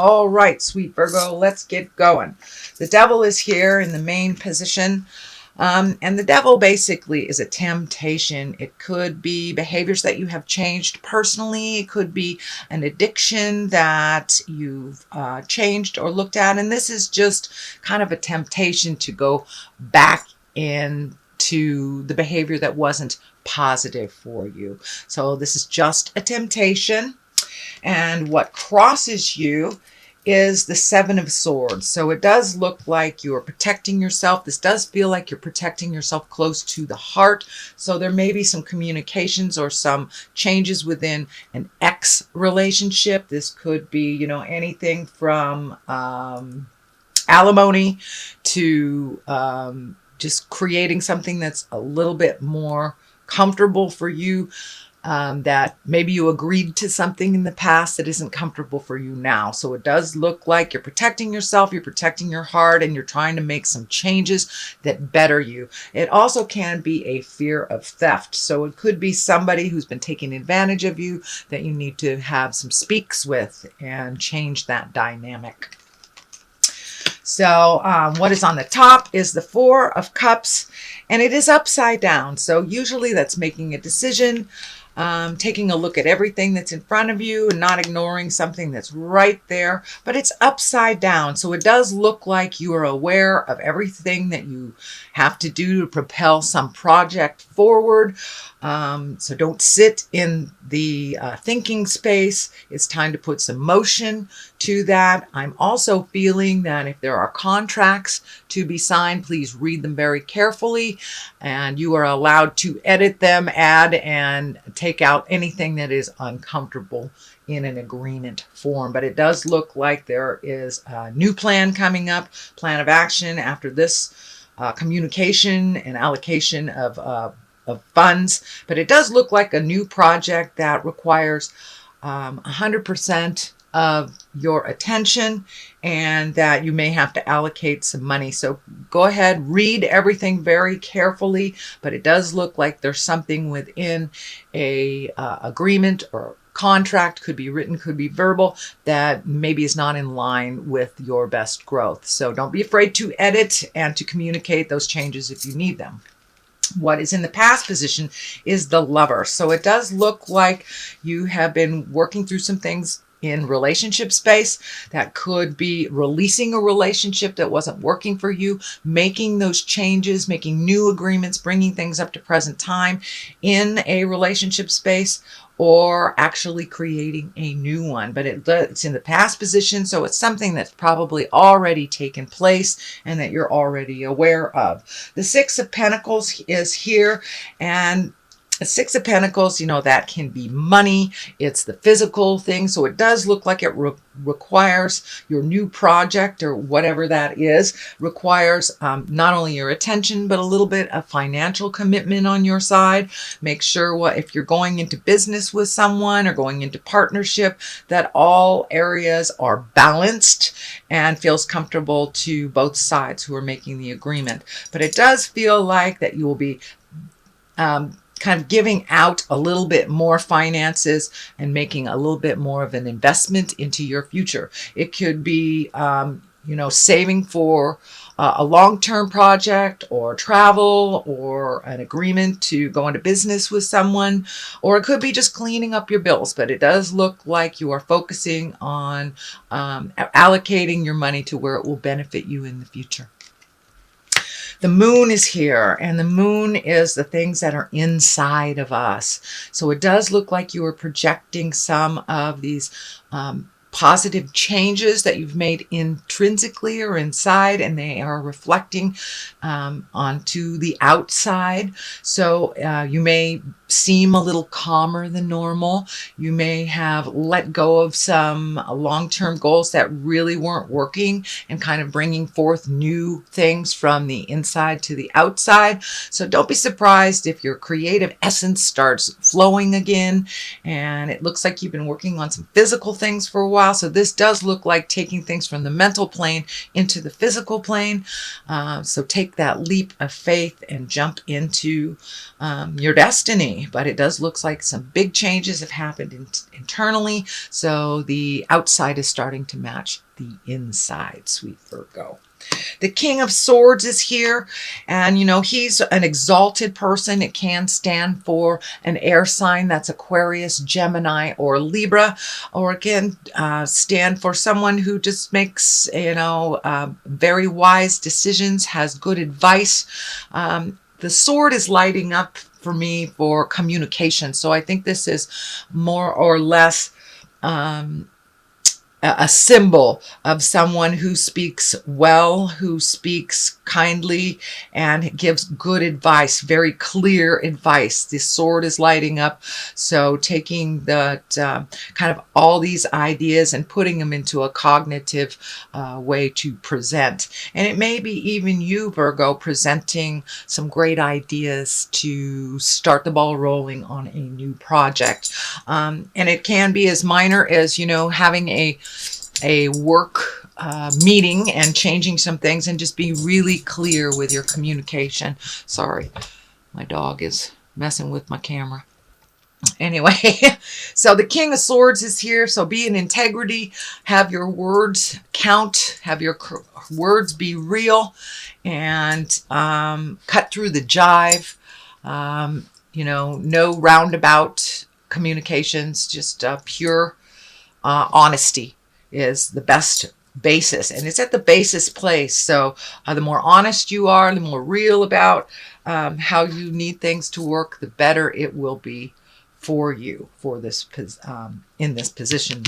All right, sweet Virgo, let's get going. The devil is here in the main position. And the devil basically is a temptation. It could be behaviors that you have changed personally. It could be an addiction that you've changed or looked at. And this is just kind of a temptation to go back into the behavior that wasn't positive for you. So this is just a temptation. And what crosses you is the Seven of Swords. So it does look like you're protecting yourself. This does feel like you're protecting yourself close to the heart. So there may be some communications or some changes within an ex relationship. This could be, anything from alimony to just creating something that's a little bit more comfortable for you. That maybe you agreed to something in the past that isn't comfortable for you now. So it does look like you're protecting yourself, you're protecting your heart, and you're trying to make some changes that better you. It also can be a fear of theft. So it could be somebody who's been taking advantage of you that you need to have some speaks with and change that dynamic. So what is on the top is the Four of Cups, and it is upside down. So usually that's making a decision, taking a look at everything that's in front of you and not ignoring something that's right there, but it's upside down. So it does look like you are aware of everything that you have to do to propel some project forward. So don't sit in the thinking space. It's time to put some motion to that. I'm also feeling that if there are contracts to be signed, please read them very carefully, and you are allowed to edit them, add, and take out anything that is uncomfortable in an agreement form. But it does look like there is a new plan coming up, plan of action after this communication and allocation of funds. But it does look like a new project that requires 100% of your attention, and that you may have to allocate some money. So go ahead, read everything very carefully, but it does look like there's something within a agreement or contract, could be written, could be verbal, that maybe is not in line with your best growth. So don't be afraid to edit and to communicate those changes if you need them. What is in the past position is the Lover. So it does look like you have been working through some things in relationship space. That could be releasing a relationship that wasn't working for you, making those changes, making new agreements, bringing things up to present time in a relationship space, or actually creating a new one. But it's in the past position, so it's something that's probably already taken place and that you're already aware of. The Six of Pentacles is here, and the Six of Pentacles, that can be money. It's the physical thing. So it does look like it requires your new project, or whatever that is, requires not only your attention, but a little bit of financial commitment on your side. Make sure if you're going into business with someone or going into partnership, that all areas are balanced and feels comfortable to both sides who are making the agreement. But it does feel like that you will be kind of giving out a little bit more finances and making a little bit more of an investment into your future. It could be, saving for a long-term project, or travel, or an agreement to go into business with someone, or it could be just cleaning up your bills. But it does look like you are focusing on allocating your money to where it will benefit you in the future. The Moon is here, and the Moon is the things that are inside of us. So it does look like you are projecting some of these positive changes that you've made intrinsically or inside, and they are reflecting onto the outside. So you may seem a little calmer than normal. You may have let go of some long-term goals that really weren't working, and kind of bringing forth new things from the inside to the outside. So don't be surprised if your creative essence starts flowing again, and it looks like you've been working on some physical things for a while. So this does look like taking things from the mental plane into the physical plane. So take that leap of faith and jump into your destiny. externally, but it does look like some big changes have happened internally. So the outside is starting to match the inside, sweet Virgo. The King of Swords is here, and he's an exalted person. It can stand for an air sign, that's Aquarius, Gemini, or Libra, or it can stand for someone who just makes very wise decisions, has good advice. The sword is lighting up for me for communication, so I think this is more or less a symbol of someone who speaks well, who speaks kindly, and gives good advice, very clear advice. The sword is lighting up, so taking that kind of all these ideas and putting them into a cognitive way to present. And it may be even you, Virgo, presenting some great ideas to start the ball rolling on a new project. And it can be as minor as, having a work meeting and changing some things, and just be really clear with your communication. Sorry, my dog is messing with my camera. Anyway, so the King of Swords is here. So be in integrity, have your words count, have your words be real, and cut through the jive. No roundabout communications, just pure honesty is the best basis, and it's at the basis place. So the more honest you are, the more real about how you need things to work, the better it will be for you for this in this position.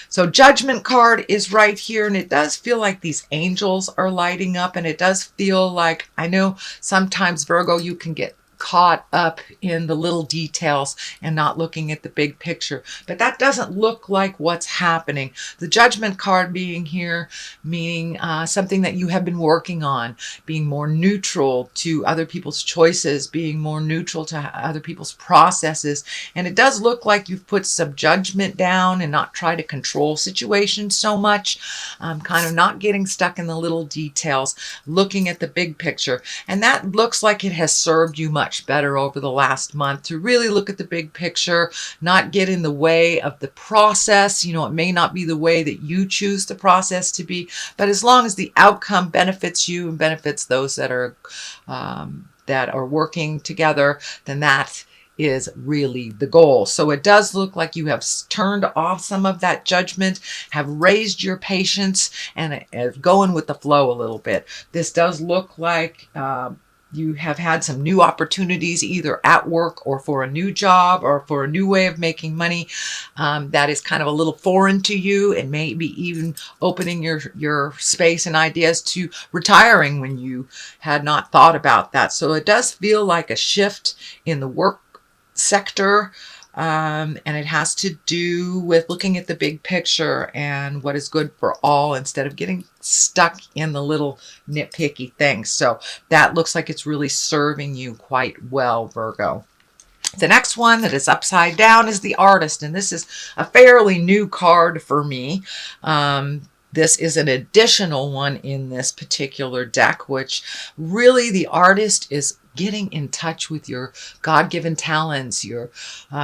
So Judgment card is right here, and it does feel like these angels are lighting up, and it does feel like, I know sometimes, Virgo, you can get caught up in the little details and not looking at the big picture, but that doesn't look like what's happening. The Judgment card being here, meaning something that you have been working on, being more neutral to other people's choices, being more neutral to other people's processes. And it does look like you've put some judgment down and not try to control situations so much, kind of not getting stuck in the little details, looking at the big picture. And that looks like it has served you much better over the last month, to really look at the big picture, not get in the way of the process. It may not be the way that you choose the process to be, but as long as the outcome benefits you and benefits those that are working together, then that is really the goal. So it does look like you have turned off some of that judgment, have raised your patience, and going with the flow a little bit. This does look like you have had some new opportunities, either at work or for a new job or for a new way of making money that is kind of a little foreign to you, and maybe even opening your space and ideas to retiring when you had not thought about that. So it does feel like a shift in the work sector. And it has to do with looking at the big picture and what is good for all, instead of getting stuck in the little nitpicky things. So that looks like it's really serving you quite well, Virgo. The next one that is upside down is the Artist, and this is a fairly new card for me. This is an additional one in this particular deck, which really the Artist is getting in touch with your God-given talents, your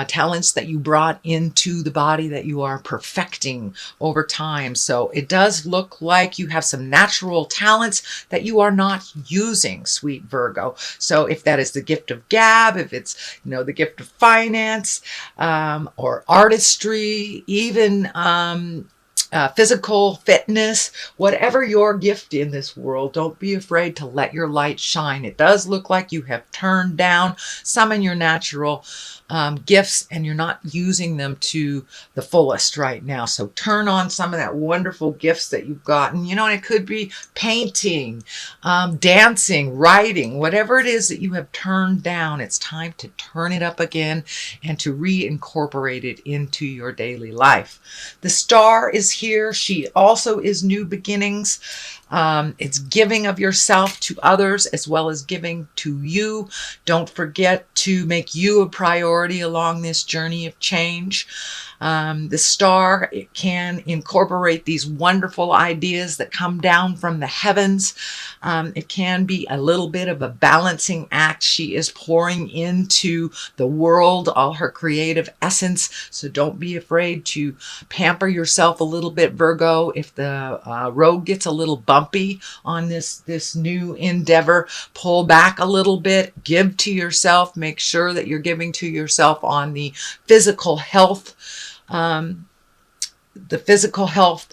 talents that you brought into the body that you are perfecting over time. So it does look like you have some natural talents that you are not using, sweet Virgo. So if that is the gift of gab, if it's the gift of finance, or artistry, even physical fitness, whatever your gift in this world, don't be afraid to let your light shine. It does look like you have turned down some of your natural gifts, and you're not using them to the fullest right now. So turn on some of that wonderful gifts that you've gotten. And it could be painting, dancing, writing, whatever it is that you have turned down. It's time to turn it up again and to reincorporate it into your daily life. The Star is here. She also is new beginnings. It's giving of yourself to others as well as giving to you. Don't forget to make you a priority along this journey of change. The star, it can incorporate these wonderful ideas that come down from the heavens. It can be a little bit of a balancing act. She is pouring into the world all her creative essence. So don't be afraid to pamper yourself a little bit, Virgo. If the road gets a little bumpy on this new endeavor, pull back a little bit, give to yourself, make sure that you're giving to yourself on the physical health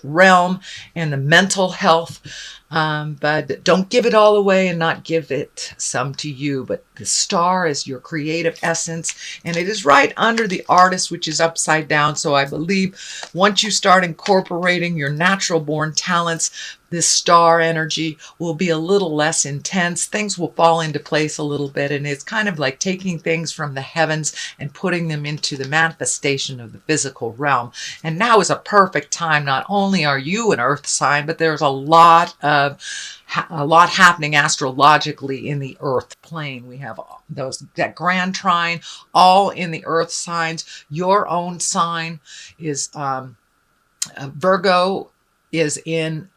realm and the mental health. But don't give it all away and not give it some to you. But the star is your creative essence, and it is right under the artist, which is upside down. So I believe once you start incorporating your natural born talents, this star energy will be a little less intense. Things will fall into place a little bit, and it's kind of like taking things from the heavens and putting them into the manifestation of the physical realm. And now is a perfect time. Not only are you an earth sign, but there's a lot happening astrologically in the earth plane. We have that grand trine all in the earth signs. Your own sign is Virgo is in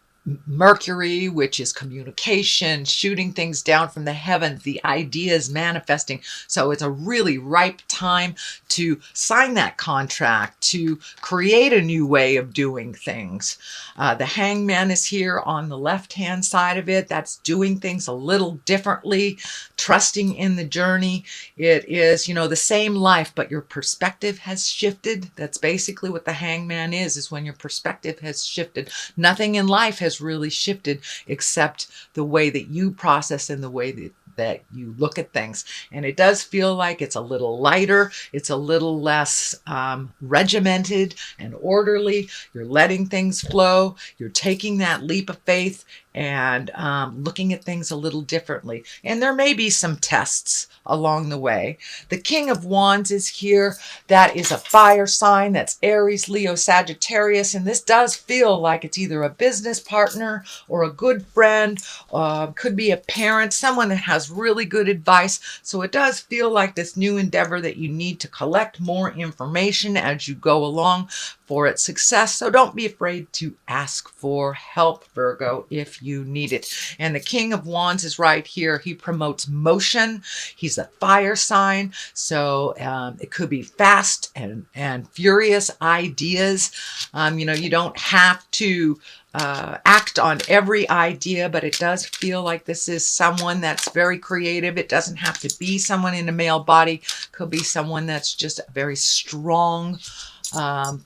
Mercury, which is communication, shooting things down from the heavens, the ideas manifesting. So it's a really ripe time to sign that contract, to create a new way of doing things. The Hangman is here on the left-hand side of it. That's doing things a little differently, trusting in the journey. It is, the same life, but your perspective has shifted. That's basically what the Hangman is when your perspective has shifted. Nothing in life has really shifted except the way that you process and the way that you look at things. And it does feel like it's a little lighter. It's a little less regimented and orderly. You're letting things flow. You're taking that leap of faith and looking at things a little differently. And there may be some tests along the way. The King of Wands is here. That is a fire sign. That's Aries, Leo, Sagittarius. And this does feel like it's either a business partner or a good friend, could be a parent, someone that has really good advice. So it does feel like this new endeavor that you need to collect more information as you go along for its success. So don't be afraid to ask for help, Virgo, if you need it. And the King of Wands is right here. He promotes motion. He's a fire sign. So it could be fast and furious ideas. You don't have to act on every idea, but it does feel like this is someone that's very creative. It doesn't have to be someone in a male body. Could be someone that's just a very strong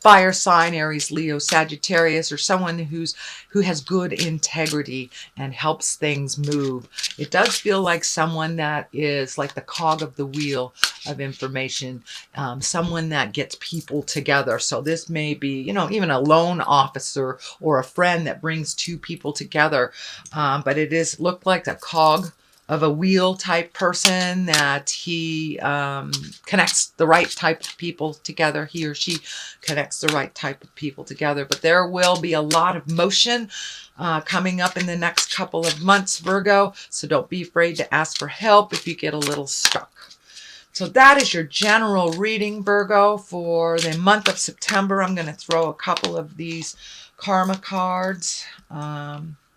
fire sign, Aries, Leo, Sagittarius, or someone who has good integrity and helps things move. It does feel like someone that is like the cog of the wheel of information, someone that gets people together. So this may be, even a loan officer or a friend that brings two people together. But it is looked like a cog of a wheel type person, that he connects the right type of people together. He or she connects the right type of people together. But there will be a lot of motion coming up in the next couple of months, Virgo. So don't be afraid to ask for help if you get a little stuck. So that is your general reading, Virgo, for the month of September. I'm going to throw a couple of these karma cards.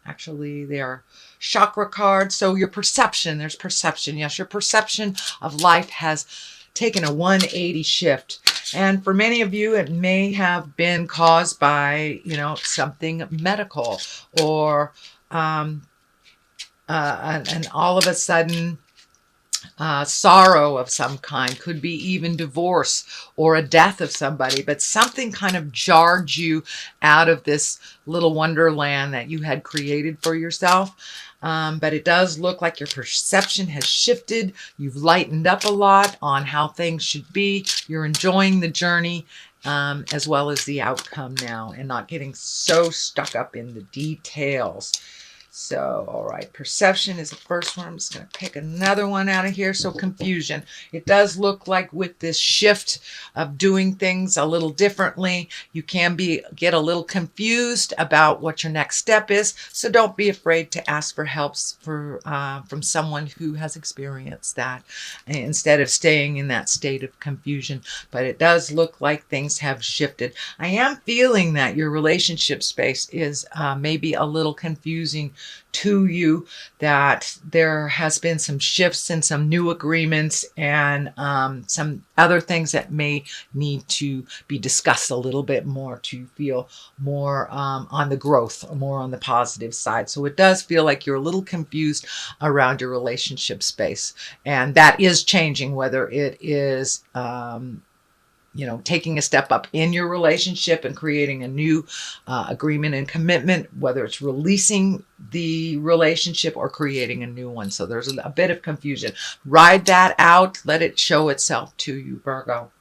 Actually, they are chakra cards. So your perception, there's perception. Yes, your perception of life has taken a 180 shift. And for many of you, it may have been caused by, something medical, or and all of a sudden sorrow of some kind. Could be even divorce or a death of somebody, but something kind of jarred you out of this little wonderland that you had created for yourself. But it does look like your perception has shifted. You've lightened up a lot on how things should be. You're enjoying the journey as well as the outcome now, and not getting so stuck up in the details. So, all right, perception is the first one. I'm just going to pick another one out of here. So, confusion. It does look like with this shift of doing things a little differently, you can get a little confused about what your next step is. So, don't be afraid to ask for help from someone who has experienced that instead of staying in that state of confusion. But it does look like things have shifted. I am feeling that your relationship space is maybe a little confusing to you, that there has been some shifts and some new agreements and some other things that may need to be discussed a little bit more to feel more on the growth, more on the positive side. So it does feel like you're a little confused around your relationship space, and that is changing, whether it is taking a step up in your relationship and creating a new agreement and commitment, whether it's releasing the relationship or creating a new one. So there's a bit of confusion. Ride that out. Let it show itself to you, Virgo.